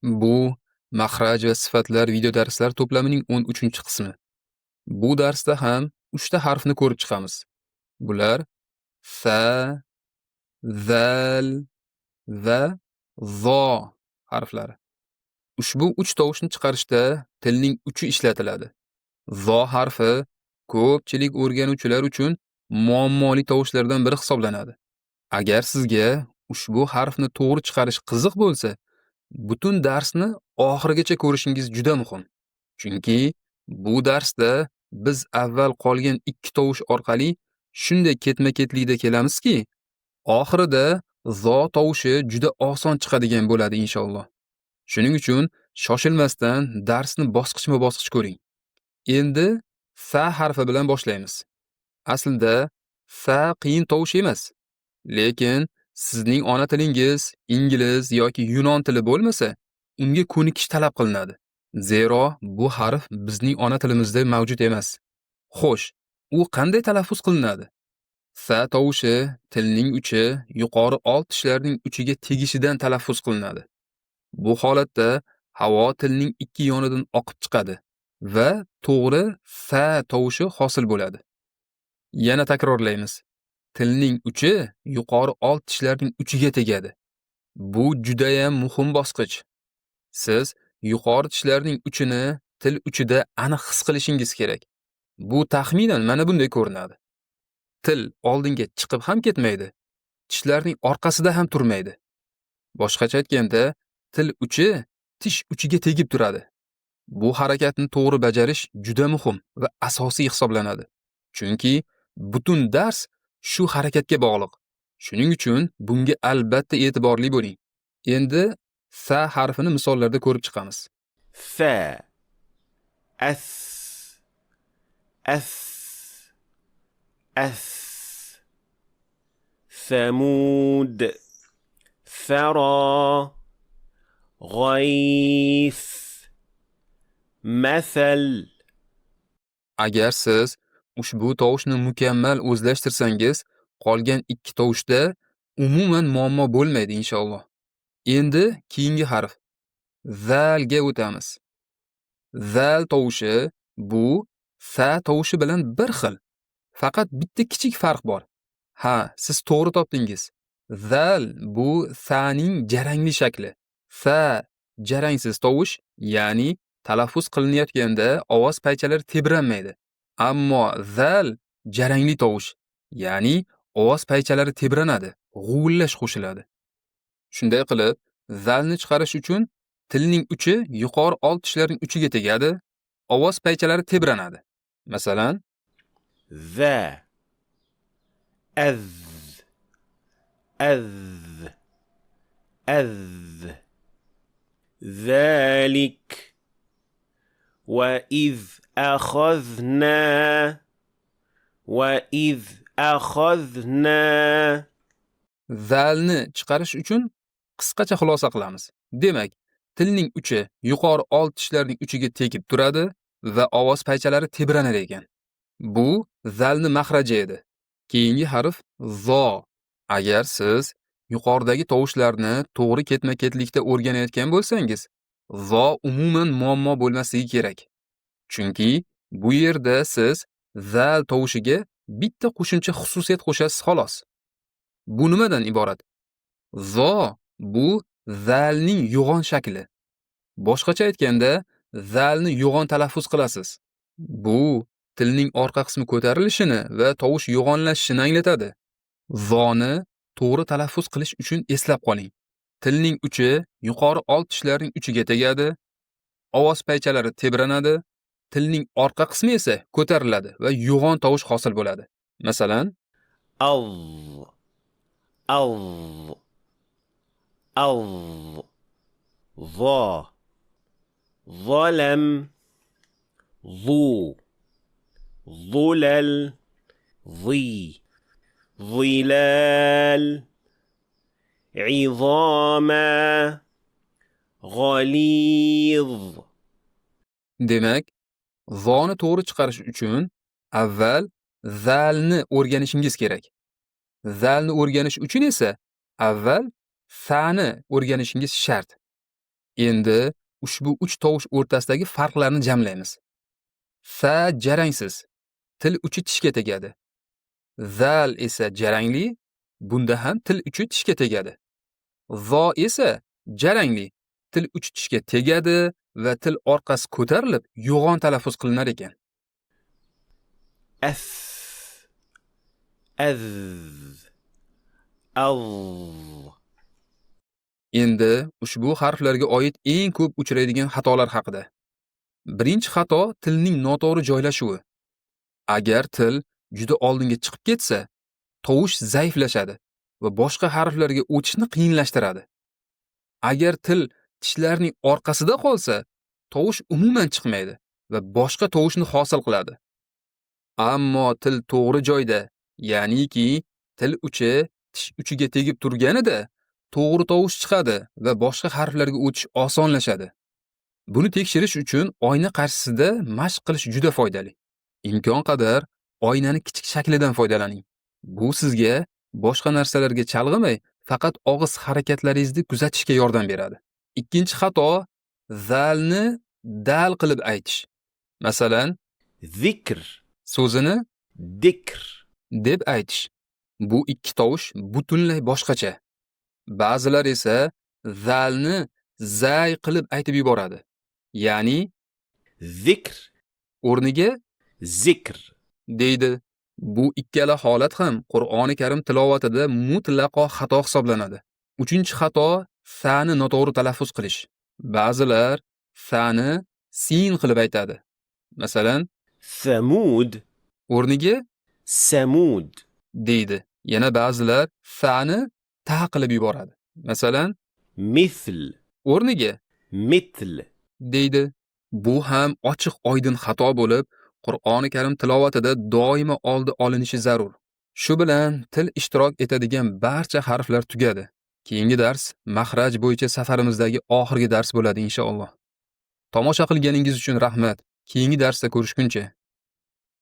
Bu maxraj va sifatlar video darslar to'plamining 13-qismi. Bu darsda ham 3 ta harfni ko'rib chiqamiz. Bular fa, zal va zo harflari. Ushbu 3 tovushni chiqarishda tilning uchi ishlatiladi. Zo harfi ko'pchilik o'rganuvchilar uchun muammoli tovushlardan biri hisoblanadi. Agar sizga ushbu harfni to'g'ri chiqarish qiziq bo'lsa, butun darsni oxirigacha ko'rishingiz juda muhim. Chunki bu darsda biz avval qolgan 2 tovush orqali shunday ketma-ketlikda kelamizki, oxirida zo tovushi juda oson chiqadigan bo'ladi inshaalloh. Shuning uchun shoshilmasdan darsni bosqichma-bosqich ko'ring. Endi fa harfi bilan boshlaymiz. Aslida fa qiyin tovush emas. Lekin sizning ona tilingiz ingliz yoki yunon tili bo'lmasa, unga ko'nikish talab qilinadi. Zero bu harf bizning ona tilimizda mavjud emas. Xo'sh, u qanday talaffuz qilinadi? Fa tovushi tilning uchi yuqori old tishlarning uchiga tegishidan talaffuz qilinadi. Bu holatda havo tilning ikki yonidan oqib chiqadi va to'g'ri fa tovushi hosil bo'ladi. Yana takrorlaymiz. Tilning uchi yuqori old tishlarning uchiga tegadi. Bu juda ham muhim bosqich. Siz yuqori tishlarning uchini til uchida aniq his qilishingiz kerak. Bu taxminan mana bunday ko'rinadi. Til oldinga chiqib ham ketmaydi. Tishlarning orqasida ham turmaydi. Boshqacha aytganda, til uchi tish uchiga tegib turadi. Bu harakatni to'g'ri bajarish juda muhim va asosiy hisoblanadi. Chunki butun dars shu harakatga bog'liq. Shuning uchun bunga albatta e'tiborli bo'ling. Endi fa harfini misollarda ko'rib chiqamiz. fa as as as ثمود ثرى غيث مثل. Agar siz ushbu tovushni mukammal o'zlashtirsangiz, qolgan 2 tovushda umuman muammo bo'lmaydi inshaalloh. Endi keyingi harf zalga o'tamiz. Zal tovushi bu fa tovushi bilan bir xil. Faqat bitta kichik farq bor. Ha, siz to'g'ri topdingiz. Zal bu saning jarangli shakli. Fa jarangsiz tovush, ya'ni talaffuz qilinayotganda ovoz paychalari tebranmaydi. Ammo zal jarangli tovush, ya'ni ovoz paychalari tebranadi, g'uvillash qo'shiladi. Shunday qilib, zalni chiqarish uchun tilning uchi yuqori old tishlarning uchiga tegadi, ovoz paychalari tebranadi. Masalan, ذا أذ أذ أذ ذلك وإذ أخذنا zalni chiqarish uchun qisqacha xulosa qilamiz. Demak, tilning uchi yuqori old tishlarning uchiga tegib turadi va ovoz paychalari tebranar ekan. Bu zalni maxraji edi. Keyingi harf zo. Agar siz yuqoridagi tovushlarni to'g'ri ketma-ketlikda o'rganayotgan bo'lsangiz, zo umuman muammo bo'lmasligi kerak. Chunki bu yerda siz zal tovushiga bitta qo'shimcha xususiyat qo'shasiz xolos. Bu nimadan iborat? Zo bu zalning yo'g'on shakli. Boshqacha aytganda, zalni yo'g'on talaffuz qilasiz. Bu tilning orqa qismi ko'tarilishini va tovush yo'g'onlashishini anglatadi. Zoni to'g'ri talaffuz qilish uchun eslab qoling. Tilning uchi yuqori old tishlarning uchiga tegadi, ovoz paychalari tebranadi, tilning orqa qismi esa ko'tariladi va yo'g'on tovush hosil bo'ladi. Masalan, أظ أظ أظ ظا ظلم ظو ظلل ظي ظلال عظاما غليظ. demak, zoni to'g'ri chiqarish uchun avval zalni o'rganishingiz kerak. Zalni o'rganish uchun esa avval fa'ni o'rganishingiz shart. Endi ushbu 3 tovush o'rtasidagi farqlarni jamlaymiz. Fa jarangsiz, til uchi tishga tegadi. Zal esa jarangli, bunda ham til uchi tishga tegadi. Zo esa jarangli, til uchi tishga tegadi va til orqasi ko'tarilib yo'g'on talaffuz qilinar ekan. أث أذ أظ Endi ushbu harflarga oid eng ko'p uchraydigan xatolar haqida. Birinchi xato tilning noto'g'ri joylashuvi. Agar til juda oldinga chiqib ketsa, tovush zaiflashadi va boshqa harflarga o'tishni qiyinlashtiradi. Agar til tishlarning orqasida qolsa, tovush umuman chiqmaydi va boshqa tovushni hosil qiladi. Ammo til to'g'ri joyda, ya'niki til uchi tish uchiga tegib turganida to'g'ri tovush chiqadi va boshqa harflarga o'tish osonlashadi. Buni tekshirish uchun oyna qarshisida mashq qilish juda foydali. Imkon qadar oynani kichik shaklidan foydalaning. Bu sizga boshqa narsalarga chalg'imay, faqat og'iz harakatlaringizni kuzatishga yordam beradi. Ikkinchi xato zalni dal qilib aytish. Masalan, ذكر so'zini ذكر deb aytish. Bu ikki tovush butunlay boshqacha. Ba'zilar esa zalni zay qilib aytib yuboradi. Ya'ni ذكر o'rniga ذكر deydi. Bu ikkala holat ham Qur'oni Karim tilovatida mutlaqo xato hisoblanadi. Uchinchi xato sa'ni noto'g'ri talaffuz qilish. Ba'zilar sa'ni sin qilib aytadi. Masalan, ثمود o'rniga ثمود deydi. Yana ba'zilar sa'ni ta qilib yuboradi. Masalan, مثل o'rniga مثل deydi. Bu ham ochiq oydin xato bo'lib, Qur'oni Karim tilovatida doimo oldi olinishi zarur. Shu bilan til ishtirok etadigan barcha harflar tugadi. Keyingi dars makhraj bo'yicha safarimizdagi oxirgi dars bo'ladi inshaalloh. Tomosha qilganingiz uchun rahmat. Keyingi darsda ko'rishguncha